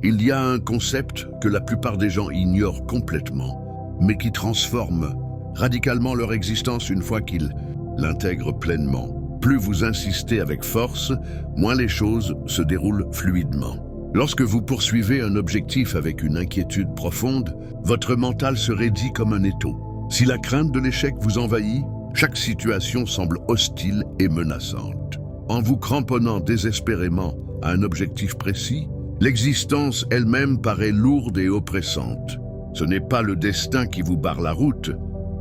Il y a un concept que la plupart des gens ignorent complètement, mais qui transforme radicalement leur existence une fois qu'ils l'intègrent pleinement. Plus vous insistez avec force, moins les choses se déroulent fluidement. Lorsque vous poursuivez un objectif avec une inquiétude profonde, votre mental se raidit comme un étau. Si la crainte de l'échec vous envahit, chaque situation semble hostile et menaçante. En vous cramponnant désespérément à un objectif précis, l'existence elle-même paraît lourde et oppressante. Ce n'est pas le destin qui vous barre la route,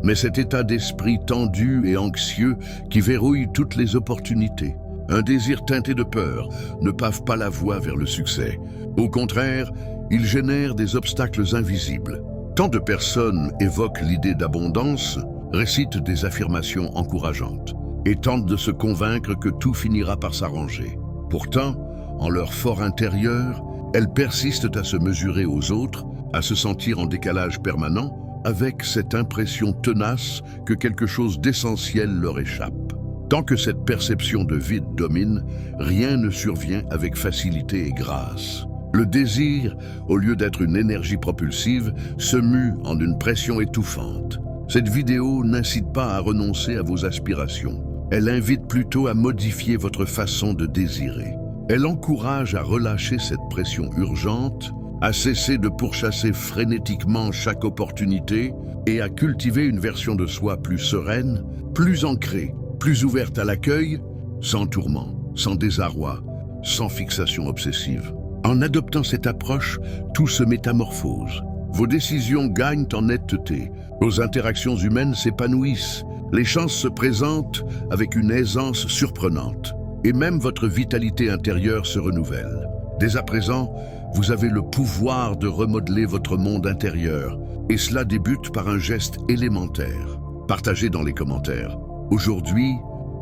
mais cet état d'esprit tendu et anxieux qui verrouille toutes les opportunités. Un désir teinté de peur ne pave pas la voie vers le succès. Au contraire, il génère des obstacles invisibles. Tant de personnes évoquent l'idée d'abondance, récitent des affirmations encourageantes et tentent de se convaincre que tout finira par s'arranger. Pourtant, en leur fort intérieur, elles persistent à se mesurer aux autres, à se sentir en décalage permanent, avec cette impression tenace que quelque chose d'essentiel leur échappe. Tant que cette perception de vide domine, rien ne survient avec facilité et grâce. Le désir, au lieu d'être une énergie propulsive, se mue en une pression étouffante. Cette vidéo n'incite pas à renoncer à vos aspirations. Elle invite plutôt à modifier votre façon de désirer. Elle encourage à relâcher cette pression urgente, à cesser de pourchasser frénétiquement chaque opportunité et à cultiver une version de soi plus sereine, plus ancrée, plus ouverte à l'accueil, sans tourment, sans désarroi, sans fixation obsessive. En adoptant cette approche, tout se métamorphose. Vos décisions gagnent en netteté, vos interactions humaines s'épanouissent, les chances se présentent avec une aisance surprenante, et même votre vitalité intérieure se renouvelle. Dès à présent, vous avez le pouvoir de remodeler votre monde intérieur, et cela débute par un geste élémentaire. Partagez dans les commentaires. Aujourd'hui,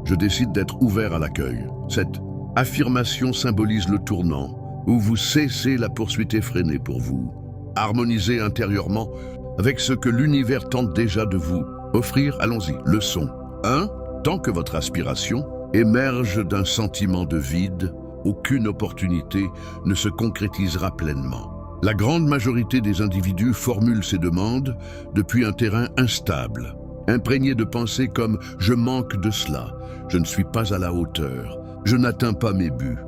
je décide d'être ouvert à l'accueil. Cette affirmation symbolise le tournant, où vous cessez la poursuite effrénée pour vous. Harmonisez intérieurement avec ce que l'univers tente déjà de vous offrir. Allons-y, leçon 1. Tant que votre aspiration émerge d'un sentiment de vide, aucune opportunité ne se concrétisera pleinement. La grande majorité des individus formulent ces demandes depuis un terrain instable, imprégné de pensées comme « je manque de cela »,« je ne suis pas à la hauteur »,« je n'atteins pas mes buts ».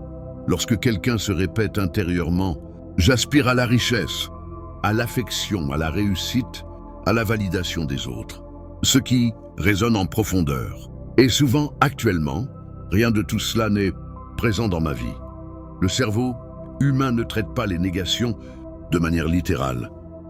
Lorsque quelqu'un se répète intérieurement « j'aspire à la richesse », à l'affection, à la réussite, à la validation des autres, ce qui résonne en profondeur. Et souvent, actuellement, rien de tout cela n'est présent dans ma vie. Le cerveau humain ne traite pas les négations de manière littérale.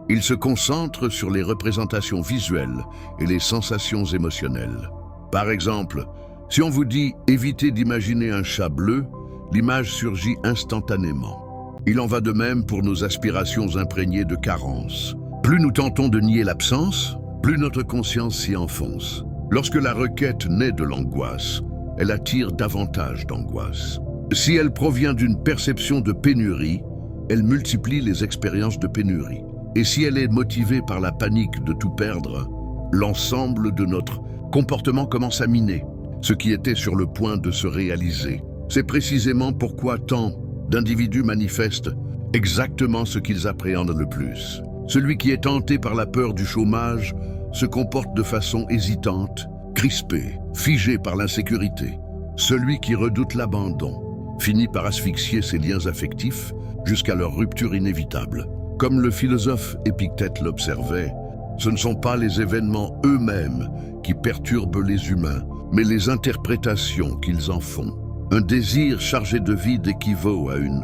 Il se concentre sur les représentations visuelles et les sensations émotionnelles. Par exemple, si on vous dit « évitez d'imaginer un chat bleu », l'image surgit instantanément. Il en va de même pour nos aspirations imprégnées de carence. Plus nous tentons de nier l'absence, plus notre conscience s'y enfonce. Lorsque la requête naît de l'angoisse, elle attire davantage d'angoisse. Si elle provient d'une perception de pénurie, elle multiplie les expériences de pénurie. Et si elle est motivée par la panique de tout perdre, l'ensemble de notre comportement commence à miner, ce qui était sur le point de se réaliser. C'est précisément pourquoi tant d'individus manifestent exactement ce qu'ils appréhendent le plus. Celui qui est tenté par la peur du chômage se comporte de façon hésitante, crispé, figé par l'insécurité. Celui qui redoute l'abandon finit par asphyxier ses liens affectifs jusqu'à leur rupture inévitable. Comme le philosophe Épictète l'observait, ce ne sont pas les événements eux-mêmes qui perturbent les humains, mais les interprétations qu'ils en font. Un désir chargé de vide équivaut à une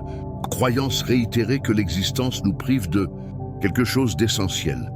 croyance réitérée que l'existence nous prive de quelque chose d'essentiel.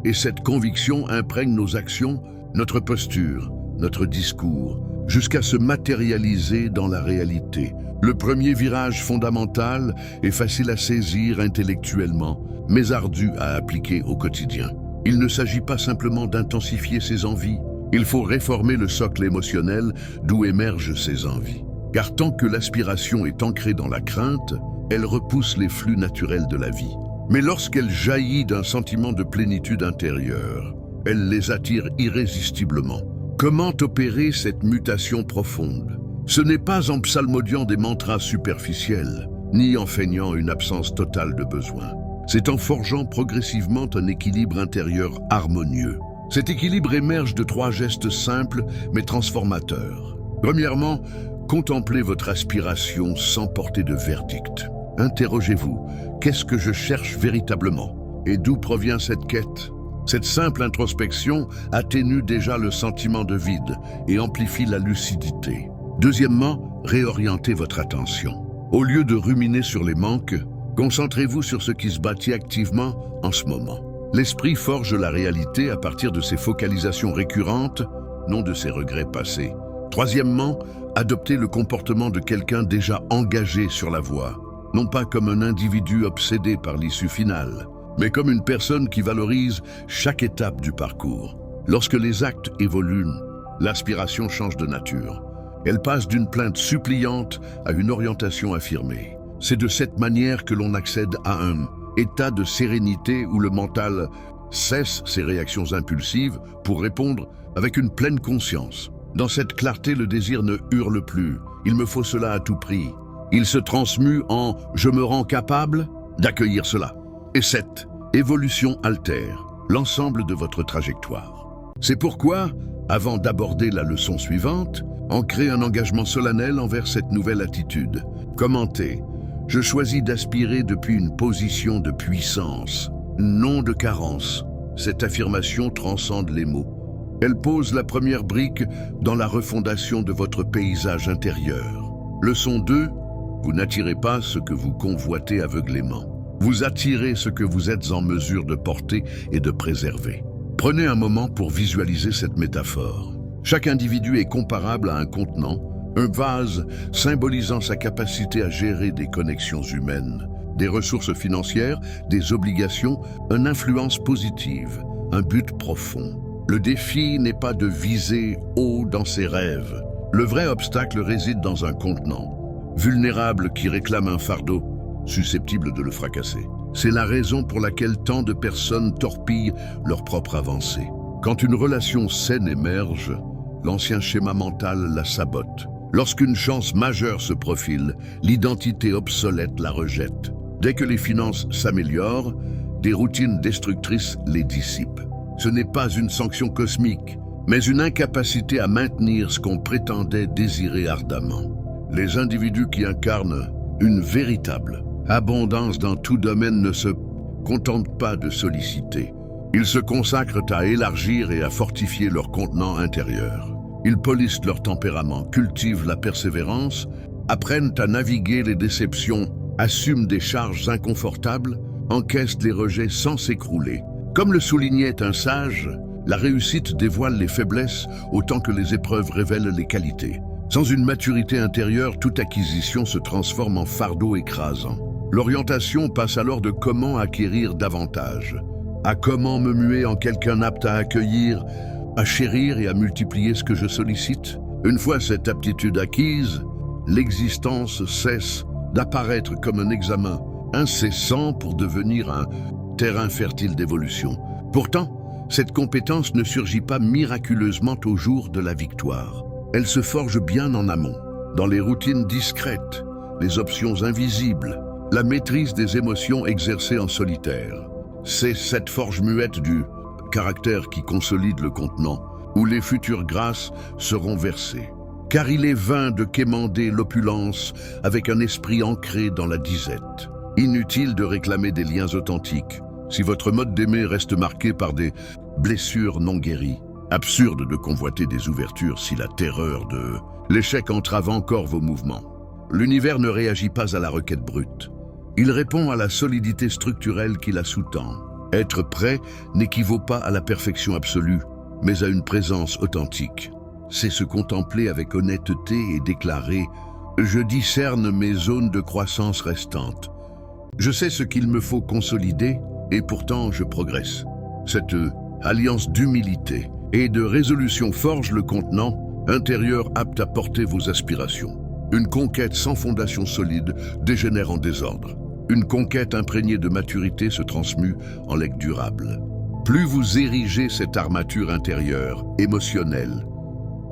Et cette conviction imprègne nos actions, notre posture, notre discours, jusqu'à se matérialiser dans la réalité. Le premier virage fondamental est facile à saisir intellectuellement, mais ardu à appliquer au quotidien. Il ne s'agit pas simplement d'intensifier ses envies, il faut réformer le socle émotionnel d'où émergent ces envies. Car tant que l'aspiration est ancrée dans la crainte, elle repousse les flux naturels de la vie. Mais lorsqu'elle jaillit d'un sentiment de plénitude intérieure, elle les attire irrésistiblement. Comment opérer cette mutation profonde? Ce n'est pas en psalmodiant des mantras superficiels, ni en feignant une absence totale de besoin. C'est en forgeant progressivement un équilibre intérieur harmonieux. Cet équilibre émerge de 3 gestes simples mais transformateurs. Premièrement, contemplez votre aspiration sans porter de verdict. Interrogez-vous, qu'est-ce que je cherche véritablement? Et d'où provient cette quête? Cette simple introspection atténue déjà le sentiment de vide et amplifie la lucidité. Deuxièmement, réorientez votre attention. Au lieu de ruminer sur les manques, concentrez-vous sur ce qui se bâtit activement en ce moment. L'esprit forge la réalité à partir de ses focalisations récurrentes, non de ses regrets passés. Troisièmement, adoptez le comportement de quelqu'un déjà engagé sur la voie, non pas comme un individu obsédé par l'issue finale, mais comme une personne qui valorise chaque étape du parcours. Lorsque les actes évoluent, l'aspiration change de nature. Elle passe d'une plainte suppliante à une orientation affirmée. C'est de cette manière que l'on accède à un état de sérénité où le mental cesse ses réactions impulsives pour répondre avec une pleine conscience. Dans cette clarté, le désir ne hurle plus. Il me faut cela à tout prix. Il se transmue en « je me rends capable » d'accueillir cela. Et cette évolution altère l'ensemble de votre trajectoire. C'est pourquoi, avant d'aborder la leçon suivante, ancrez un engagement solennel envers cette nouvelle attitude. Commentez. Je choisis d'aspirer depuis une position de puissance, non de carence. Cette affirmation transcende les mots. Elle pose la première brique dans la refondation de votre paysage intérieur. Leçon 2, vous n'attirez pas ce que vous convoitez aveuglément. Vous attirez ce que vous êtes en mesure de porter et de préserver. Prenez un moment pour visualiser cette métaphore. Chaque individu est comparable à un contenant, un vase symbolisant sa capacité à gérer des connexions humaines, des ressources financières, des obligations, une influence positive, un but profond. Le défi n'est pas de viser haut dans ses rêves. Le vrai obstacle réside dans un contenant, vulnérable qui réclame un fardeau, susceptible de le fracasser. C'est la raison pour laquelle tant de personnes torpillent leur propre avancée. Quand une relation saine émerge, l'ancien schéma mental la sabote. Lorsqu'une chance majeure se profile, l'identité obsolète la rejette. Dès que les finances s'améliorent, des routines destructrices les dissipent. Ce n'est pas une sanction cosmique, mais une incapacité à maintenir ce qu'on prétendait désirer ardemment. Les individus qui incarnent une véritable abondance dans tout domaine ne se contentent pas de solliciter. Ils se consacrent à élargir et à fortifier leur contenant intérieur. Ils polissent leur tempérament, cultivent la persévérance, apprennent à naviguer les déceptions, assument des charges inconfortables, encaissent les rejets sans s'écrouler. Comme le soulignait un sage, la réussite dévoile les faiblesses autant que les épreuves révèlent les qualités. Sans une maturité intérieure, toute acquisition se transforme en fardeau écrasant. L'orientation passe alors de comment acquérir davantage à comment me muer en quelqu'un apte à accueillir, à chérir et à multiplier ce que je sollicite. Une fois cette aptitude acquise, l'existence cesse d'apparaître comme un examen incessant pour devenir un terrain fertile d'évolution. Pourtant, cette compétence ne surgit pas miraculeusement au jour de la victoire. Elle se forge bien en amont, dans les routines discrètes, les options invisibles, la maîtrise des émotions exercées en solitaire. C'est cette forge muette du caractère qui consolide le contenant, où les futures grâces seront versées. Car il est vain de quémander l'opulence avec un esprit ancré dans la disette. Inutile de réclamer des liens authentiques si votre mode d'aimer reste marqué par des blessures non guéries. Absurde de convoiter des ouvertures si la terreur de l'échec entrave encore vos mouvements. L'univers ne réagit pas à la requête brute. Il répond à la solidité structurelle qui la sous-tend. Être prêt n'équivaut pas à la perfection absolue, mais à une présence authentique. C'est se contempler avec honnêteté et déclarer « Je discerne mes zones de croissance restantes. Je sais ce qu'il me faut consolider et pourtant je progresse. » Cette alliance d'humilité et de résolution forge le contenant intérieur apte à porter vos aspirations. Une conquête sans fondation solide dégénère en désordre. Une conquête imprégnée de maturité se transmue en legs durable. Plus vous érigez cette armature intérieure, émotionnelle,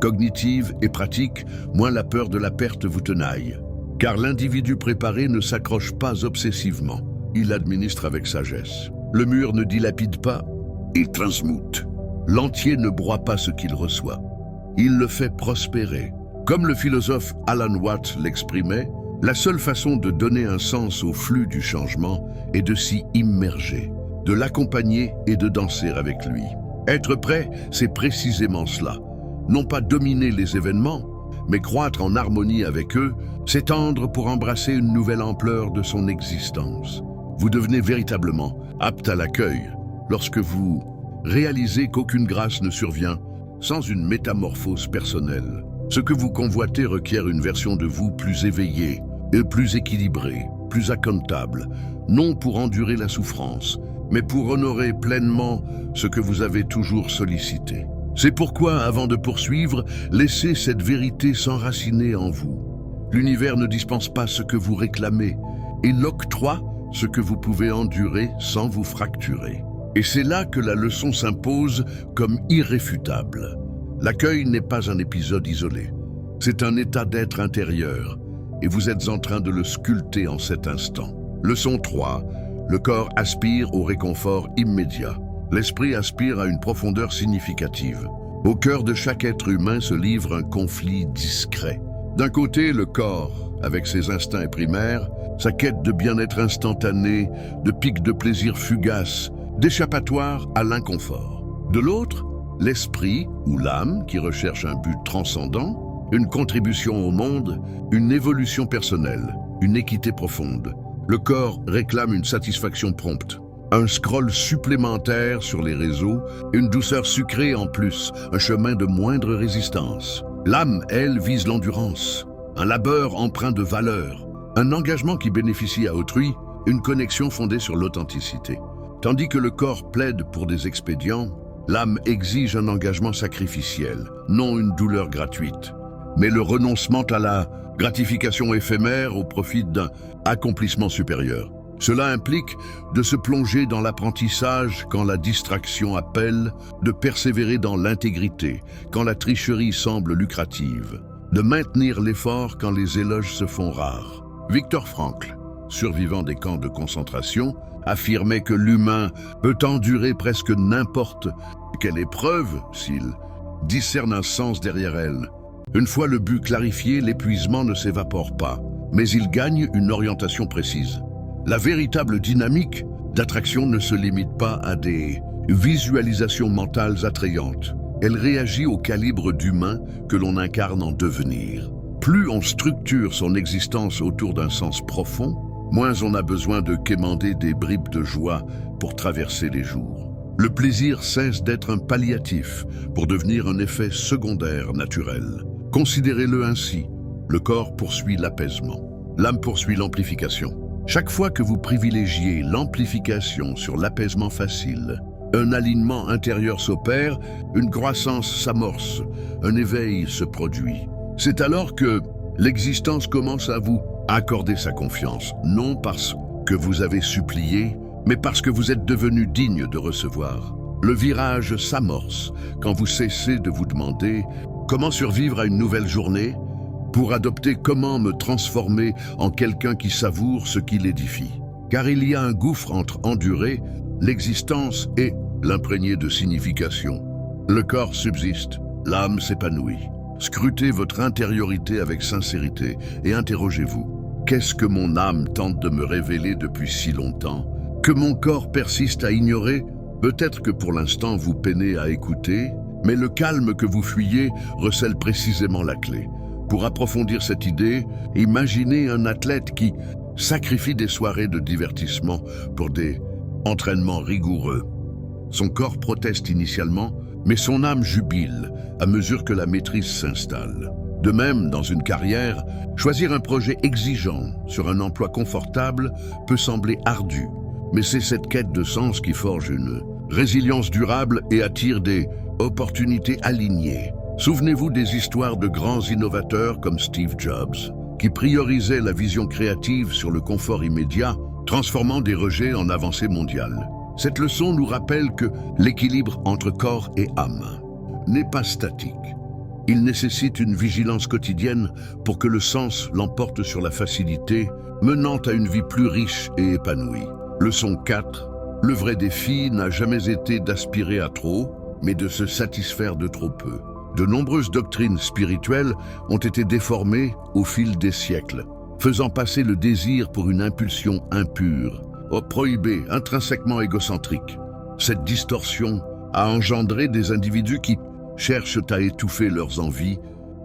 cognitive et pratique, moins la peur de la perte vous tenaille. Car l'individu préparé ne s'accroche pas obsessivement. Il administre avec sagesse. Le mur ne dilapide pas, il transmute. L'entier ne broie pas ce qu'il reçoit. Il le fait prospérer. Comme le philosophe Alan Watts l'exprimait, la seule façon de donner un sens au flux du changement est de s'y immerger, de l'accompagner et de danser avec lui. Être prêt, c'est précisément cela. Non pas dominer les événements, mais croître en harmonie avec eux, s'étendre pour embrasser une nouvelle ampleur de son existence. Vous devenez véritablement apte à l'accueil lorsque vous réalisez qu'aucune grâce ne survient sans une métamorphose personnelle. Ce que vous convoitez requiert une version de vous plus éveillée et plus équilibrée, plus accountable, non pour endurer la souffrance, mais pour honorer pleinement ce que vous avez toujours sollicité. C'est pourquoi, avant de poursuivre, laissez cette vérité s'enraciner en vous. L'univers ne dispense pas ce que vous réclamez, il octroie ce que vous pouvez endurer sans vous fracturer. Et c'est là que la leçon s'impose comme irréfutable. L'accueil n'est pas un épisode isolé, c'est un état d'être intérieur, et vous êtes en train de le sculpter en cet instant. Leçon 3. Le corps aspire au réconfort immédiat. L'esprit aspire à une profondeur significative. Au cœur de chaque être humain se livre un conflit discret. D'un côté, le corps, avec ses instincts primaires, sa quête de bien-être instantané, de pics de plaisir fugaces, d'échappatoire à l'inconfort. De l'autre, l'esprit ou l'âme qui recherche un but transcendant, une contribution au monde, une évolution personnelle, une équité profonde. Le corps réclame une satisfaction prompte. Un scroll supplémentaire sur les réseaux, une douceur sucrée en plus, un chemin de moindre résistance. L'âme, elle, vise l'endurance, un labeur empreint de valeur, un engagement qui bénéficie à autrui, une connexion fondée sur l'authenticité. Tandis que le corps plaide pour des expédients, l'âme exige un engagement sacrificiel, non une douleur gratuite, mais le renoncement à la gratification éphémère au profit d'un accomplissement supérieur. Cela implique de se plonger dans l'apprentissage quand la distraction appelle, de persévérer dans l'intégrité quand la tricherie semble lucrative, de maintenir l'effort quand les éloges se font rares. Viktor Frankl, survivant des camps de concentration, affirmait que l'humain peut endurer presque n'importe quelle épreuve s'il discerne un sens derrière elle. Une fois le but clarifié, l'épuisement ne s'évapore pas, mais il gagne une orientation précise. La véritable dynamique d'attraction ne se limite pas à des visualisations mentales attrayantes. Elle réagit au calibre d'humain que l'on incarne en devenir. Plus on structure son existence autour d'un sens profond, moins on a besoin de quémander des bribes de joie pour traverser les jours. Le plaisir cesse d'être un palliatif pour devenir un effet secondaire naturel. Considérez-le ainsi, le corps poursuit l'apaisement, l'âme poursuit l'amplification. Chaque fois que vous privilégiez l'amplification sur l'apaisement facile, un alignement intérieur s'opère, une croissance s'amorce, un éveil se produit. C'est alors que l'existence commence à vous accorder sa confiance, non parce que vous avez supplié, mais parce que vous êtes devenu digne de recevoir. Le virage s'amorce quand vous cessez de vous demander comment survivre à une nouvelle journée, pour adopter comment me transformer en quelqu'un qui savoure ce qu'il édifie. Car il y a un gouffre entre endurer l'existence et l'imprégner de signification. Le corps subsiste, l'âme s'épanouit. Scrutez votre intériorité avec sincérité et interrogez-vous. Qu'est-ce que mon âme tente de me révéler depuis si longtemps? Que mon corps persiste à ignorer? Peut-être que pour l'instant vous peinez à écouter, mais le calme que vous fuyez recèle précisément la clé. Pour approfondir cette idée, imaginez un athlète qui sacrifie des soirées de divertissement pour des entraînements rigoureux. Son corps proteste initialement, mais son âme jubile à mesure que la maîtrise s'installe. De même, dans une carrière, choisir un projet exigeant sur un emploi confortable peut sembler ardu, mais c'est cette quête de sens qui forge une résilience durable et attire des opportunités alignées. Souvenez-vous des histoires de grands innovateurs comme Steve Jobs, qui priorisaient la vision créative sur le confort immédiat, transformant des rejets en avancées mondiales. Cette leçon nous rappelle que l'équilibre entre corps et âme n'est pas statique. Il nécessite une vigilance quotidienne pour que le sens l'emporte sur la facilité, menant à une vie plus riche et épanouie. Leçon 4. Le vrai défi n'a jamais été d'aspirer à trop, mais de se satisfaire de trop peu. De nombreuses doctrines spirituelles ont été déformées au fil des siècles, faisant passer le désir pour une impulsion impure, prohibée, intrinsèquement égocentrique. Cette distorsion a engendré des individus qui cherchent à étouffer leurs envies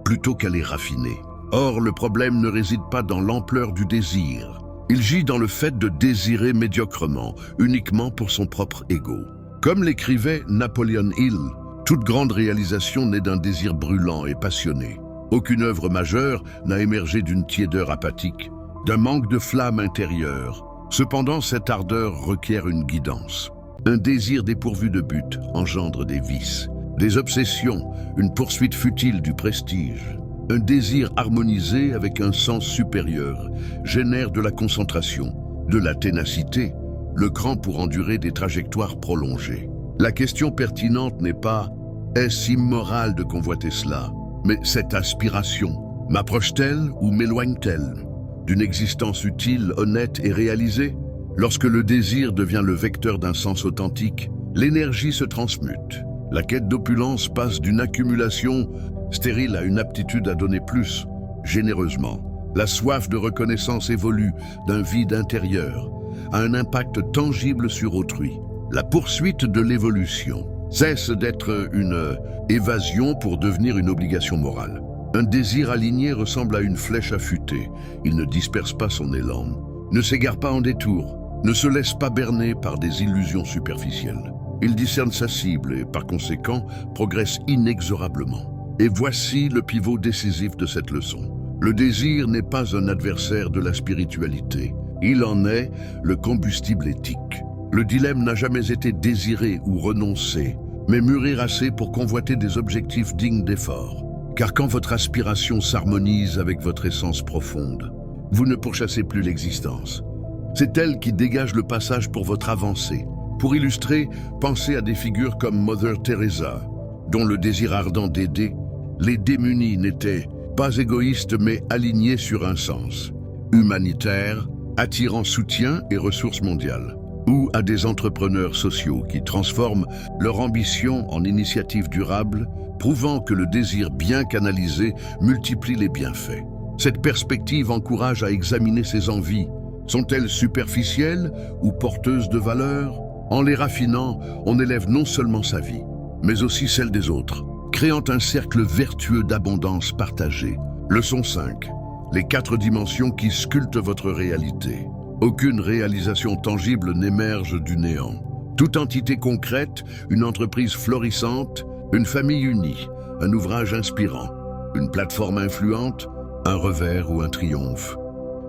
plutôt qu'à les raffiner. Or, le problème ne réside pas dans l'ampleur du désir. Il gît dans le fait de désirer médiocrement, uniquement pour son propre ego. Comme l'écrivait Napoleon Hill, toute grande réalisation naît d'un désir brûlant et passionné. Aucune œuvre majeure n'a émergé d'une tiédeur apathique, d'un manque de flamme intérieure. Cependant, cette ardeur requiert une guidance. Un désir dépourvu de but engendre des vices, des obsessions, une poursuite futile du prestige. Un désir harmonisé avec un sens supérieur génère de la concentration, de la ténacité, le cran pour endurer des trajectoires prolongées. La question pertinente n'est pas « est-ce immoral de convoiter cela ?» mais cette aspiration, m'approche-t-elle ou m'éloigne-t-elle d'une existence utile, honnête et réalisée? Lorsque le désir devient le vecteur d'un sens authentique, l'énergie se transmute. La quête d'opulence passe d'une accumulation stérile à une aptitude à donner plus, généreusement. La soif de reconnaissance évolue d'un vide intérieur à un impact tangible sur autrui. La poursuite de l'évolution cesse d'être une évasion pour devenir une obligation morale. Un désir aligné ressemble à une flèche affûtée. Il ne disperse pas son élan, ne s'égare pas en détour, ne se laisse pas berner par des illusions superficielles. Il discerne sa cible et, par conséquent, progresse inexorablement. Et voici le pivot décisif de cette leçon. Le désir n'est pas un adversaire de la spiritualité. Il en est le combustible éthique. Le dilemme n'a jamais été désirer ou renoncer, mais mûrir assez pour convoiter des objectifs dignes d'effort. Car quand votre aspiration s'harmonise avec votre essence profonde, vous ne pourchassez plus l'existence. C'est elle qui dégage le passage pour votre avancée. Pour illustrer, pensez à des figures comme Mother Teresa, dont le désir ardent d'aider les démunis n'était pas égoïste mais aligné sur un sens humanitaire, attirant soutien et ressources mondiales. Ou à des entrepreneurs sociaux qui transforment leur ambition en initiative durable, prouvant que le désir bien canalisé multiplie les bienfaits. Cette perspective encourage à examiner ses envies. Sont-elles superficielles ou porteuses de valeur? En les raffinant, on élève non seulement sa vie, mais aussi celle des autres, créant un cercle vertueux d'abondance partagée. Leçon 5. Les 4 dimensions qui sculptent votre réalité. Aucune réalisation tangible n'émerge du néant. Toute entité concrète, une entreprise florissante, une famille unie, un ouvrage inspirant, une plateforme influente, un revers ou un triomphe,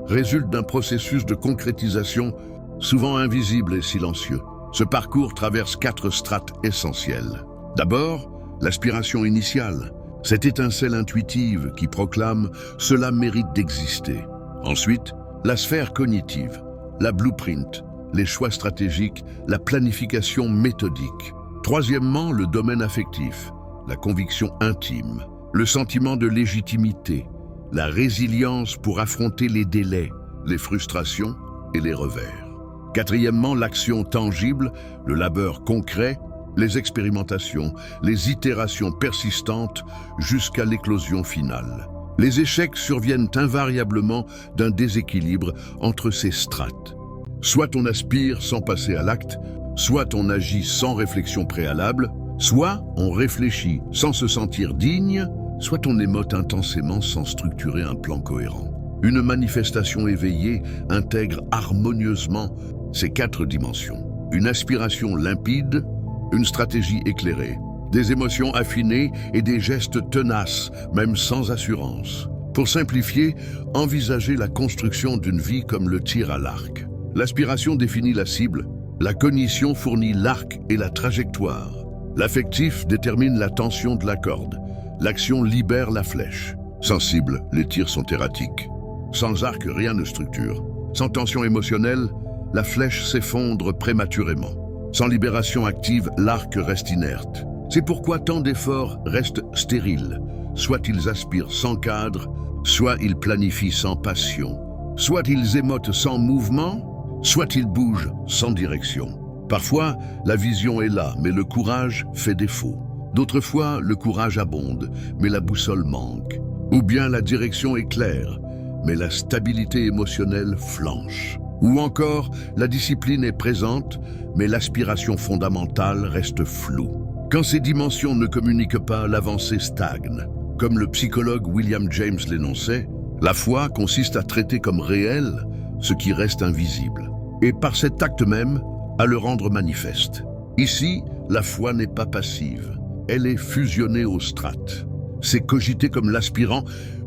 résulte d'un processus de concrétisation souvent invisible et silencieux. Ce parcours traverse 4 strates essentielles. D'abord, l'aspiration initiale, cette étincelle intuitive qui proclame « cela mérite d'exister ». Ensuite, la sphère cognitive, la blueprint, les choix stratégiques, la planification méthodique. Troisièmement, le domaine affectif, la conviction intime, le sentiment de légitimité, la résilience pour affronter les délais, les frustrations et les revers. Quatrièmement, l'action tangible, le labeur concret, les expérimentations, les itérations persistantes jusqu'à l'éclosion finale. Les échecs surviennent invariablement d'un déséquilibre entre ces strates. Soit on aspire sans passer à l'acte, soit on agit sans réflexion préalable, soit on réfléchit sans se sentir digne, soit on émote intensément sans structurer un plan cohérent. Une manifestation éveillée intègre harmonieusement ces 4 dimensions. Une aspiration limpide, une stratégie éclairée, des émotions affinées et des gestes tenaces, même sans assurance. Pour simplifier, envisagez la construction d'une vie comme le tir à l'arc. L'aspiration définit la cible, la cognition fournit l'arc et la trajectoire. L'affectif détermine la tension de la corde, l'action libère la flèche. Sans cible, les tirs sont erratiques. Sans arc, rien ne structure. Sans tension émotionnelle, la flèche s'effondre prématurément. Sans libération active, l'arc reste inerte. C'est pourquoi tant d'efforts restent stériles, soit ils aspirent sans cadre, soit ils planifient sans passion. Soit ils émotent sans mouvement, soit ils bougent sans direction. Parfois, la vision est là, mais le courage fait défaut. D'autres fois, le courage abonde, mais la boussole manque. Ou bien la direction est claire, mais la stabilité émotionnelle flanche. Ou encore, la discipline est présente, mais l'aspiration fondamentale reste floue. Quand ces dimensions ne communiquent pas, l'avancée stagne. Comme le psychologue William James l'énonçait, la foi consiste à traiter comme réel ce qui reste invisible, et par cet acte même, à le rendre manifeste. Ici, la foi n'est pas passive, elle est fusionnée aux strates. C'est cogiter comme l'aspirant,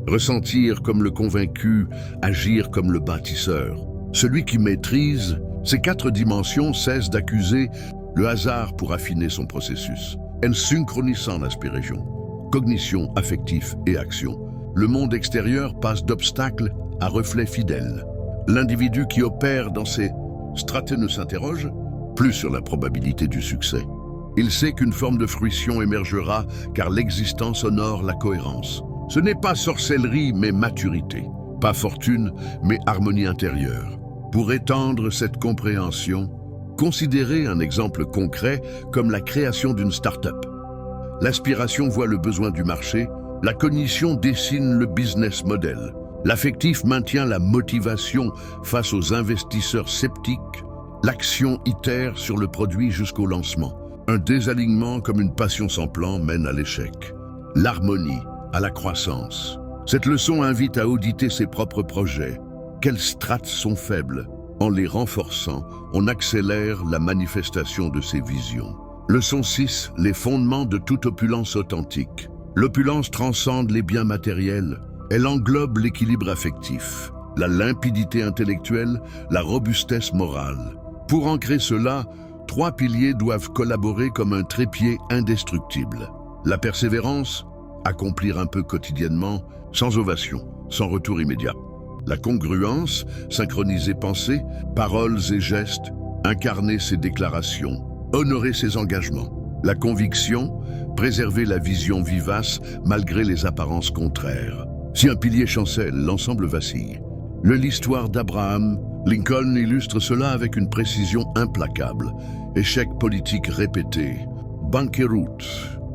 ressentir comme le convaincu, agir comme le bâtisseur. Celui qui maîtrise ces 4 dimensions cesse d'accuser le hasard pour affiner son processus. En synchronisant l'aspect région, cognition, affectif et action, le monde extérieur passe d'obstacles à reflets fidèles. L'individu qui opère dans ces strates ne s'interroge plus sur la probabilité du succès. Il sait qu'une forme de fruition émergera car l'existence honore la cohérence. Ce n'est pas sorcellerie mais maturité, pas fortune mais harmonie intérieure. Pour étendre cette compréhension, considérez un exemple concret comme la création d'une start-up. L'aspiration voit le besoin du marché, la cognition dessine le business model. L'affectif maintient la motivation face aux investisseurs sceptiques. L'action itère sur le produit jusqu'au lancement. Un désalignement comme une passion sans plan mène à l'échec. L'harmonie à la croissance. Cette leçon invite à auditer ses propres projets. Quelles strates sont faibles? En les renforçant, on accélère la manifestation de ses visions. Leçon 6. Les fondements de toute opulence authentique. L'opulence transcende les biens matériels. Elle englobe l'équilibre affectif, la limpidité intellectuelle, la robustesse morale. Pour ancrer cela, 3 piliers doivent collaborer comme un trépied indestructible. La persévérance, accomplir un peu quotidiennement, sans ovation, sans retour immédiat. La congruence, synchroniser pensées, paroles et gestes, incarner ses déclarations, honorer ses engagements. La conviction, préserver la vision vivace malgré les apparences contraires. Si un pilier chancelle, l'ensemble vacille. L'histoire d'Abraham Lincoln illustre cela avec une précision implacable. Échecs politiques répétés, banqueroute,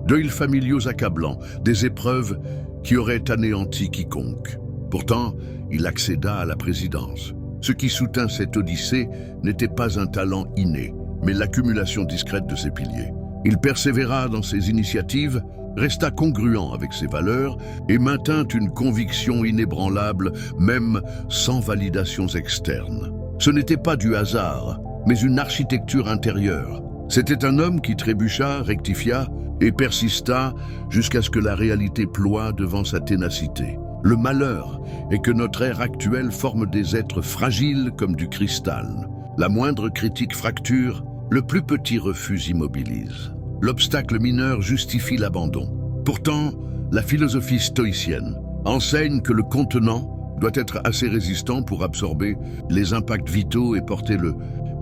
deuils familiaux accablants, des épreuves qui auraient anéanti quiconque. Pourtant, il accéda à la présidence. Ce qui soutint cette odyssée n'était pas un talent inné, mais l'accumulation discrète de ses piliers. Il persévéra dans ses initiatives, resta congruent avec ses valeurs et maintint une conviction inébranlable, même sans validations externes. Ce n'était pas du hasard, mais une architecture intérieure. C'était un homme qui trébucha, rectifia et persista jusqu'à ce que la réalité ploie devant sa ténacité. Le malheur est que notre ère actuelle forme des êtres fragiles comme du cristal. La moindre critique fracture, le plus petit refus immobilise. L'obstacle mineur justifie l'abandon. Pourtant, la philosophie stoïcienne enseigne que le contenant doit être assez résistant pour absorber les impacts vitaux et porter le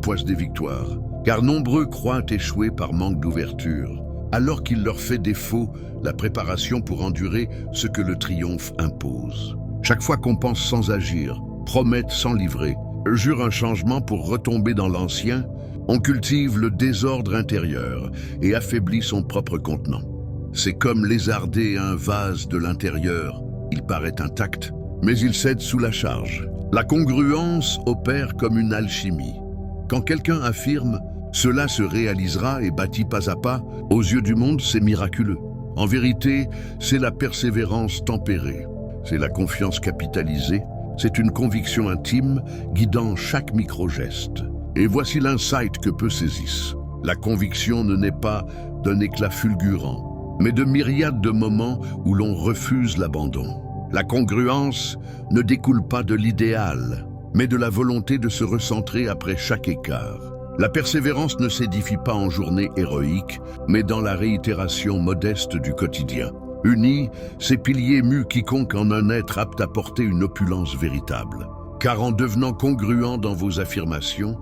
poids des victoires. Car nombreux croient échouer par manque d'ouverture, alors qu'il leur fait défaut la préparation pour endurer ce que le triomphe impose. Chaque fois qu'on pense sans agir, promette sans livrer, jure un changement pour retomber dans l'ancien, on cultive le désordre intérieur et affaiblit son propre contenant. C'est comme lézarder un vase de l'intérieur. Il paraît intact, mais il cède sous la charge. La congruence opère comme une alchimie. Quand quelqu'un affirme « cela se réalisera et bâti pas à pas », aux yeux du monde, c'est miraculeux. En vérité, c'est la persévérance tempérée. C'est la confiance capitalisée. C'est une conviction intime guidant chaque micro-geste. Et voici l'insight que peu saisissent. La conviction ne naît pas d'un éclat fulgurant, mais de myriades de moments où l'on refuse l'abandon. La congruence ne découle pas de l'idéal, mais de la volonté de se recentrer après chaque écart. La persévérance ne s'édifie pas en journée héroïque, mais dans la réitération modeste du quotidien. Unis, ces piliers muent quiconque en un être apte à porter une opulence véritable. Car en devenant congruent dans vos affirmations,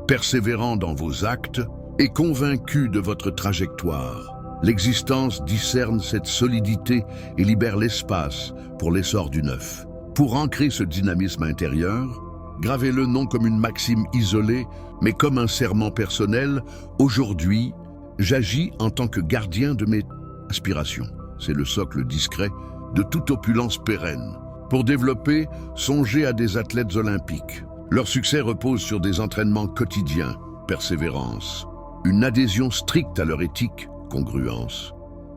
persévérant dans vos actes et convaincu de votre trajectoire, L'existence discerne cette solidité et libère l'espace pour l'essor du neuf. Pour ancrer ce dynamisme intérieur, gravez-le non comme une maxime isolée, mais comme un serment personnel. Aujourd'hui, j'agis en tant que gardien de mes aspirations. C'est le socle discret de toute opulence pérenne. Pour développer, songez à des athlètes olympiques. Leur succès repose sur des entraînements quotidiens, persévérance, une adhésion stricte à leur éthique, congruence,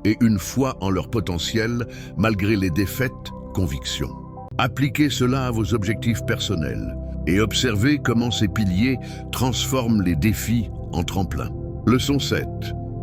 et une foi en leur potentiel malgré les défaites, conviction. Appliquez cela à vos objectifs personnels et observez comment ces piliers transforment les défis en tremplin. Leçon 7.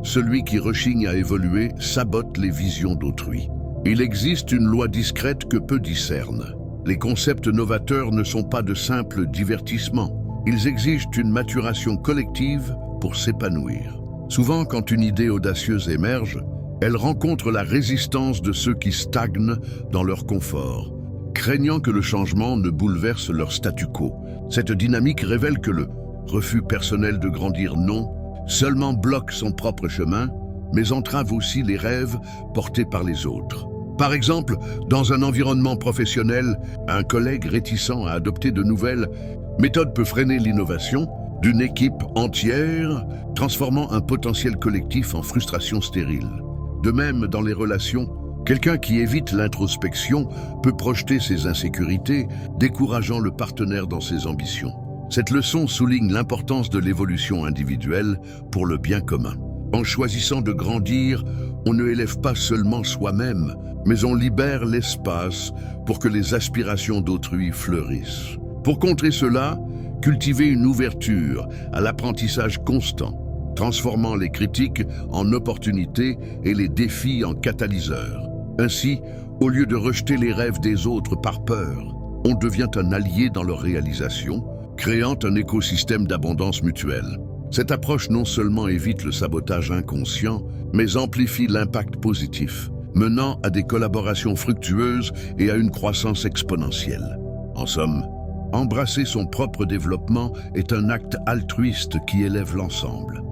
Celui qui rechigne à évoluer sabote les visions d'autrui. Il existe une loi discrète que peu discernent. Les concepts novateurs ne sont pas de simples divertissements. Ils exigent une maturation collective pour s'épanouir. Souvent, quand une idée audacieuse émerge, elle rencontre la résistance de ceux qui stagnent dans leur confort, craignant que le changement ne bouleverse leur statu quo. Cette dynamique révèle que le refus personnel de grandir non seulement bloque son propre chemin, mais entrave aussi les rêves portés par les autres. Par exemple, dans un environnement professionnel, un collègue réticent à adopter de nouvelles méthodes peut freiner l'innovation d'une équipe entière, transformant un potentiel collectif en frustration stérile. De même, dans les relations, quelqu'un qui évite l'introspection peut projeter ses insécurités, décourageant le partenaire dans ses ambitions. Cette leçon souligne l'importance de l'évolution individuelle pour le bien commun. En choisissant de grandir, on ne élève pas seulement soi-même, mais on libère l'espace pour que les aspirations d'autrui fleurissent. Pour contrer cela, cultivez une ouverture à l'apprentissage constant, transformant les critiques en opportunités et les défis en catalyseurs. Ainsi, au lieu de rejeter les rêves des autres par peur, on devient un allié dans leur réalisation, créant un écosystème d'abondance mutuelle. Cette approche non seulement évite le sabotage inconscient, mais amplifie l'impact positif, menant à des collaborations fructueuses et à une croissance exponentielle. En somme, embrasser son propre développement est un acte altruiste qui élève l'ensemble.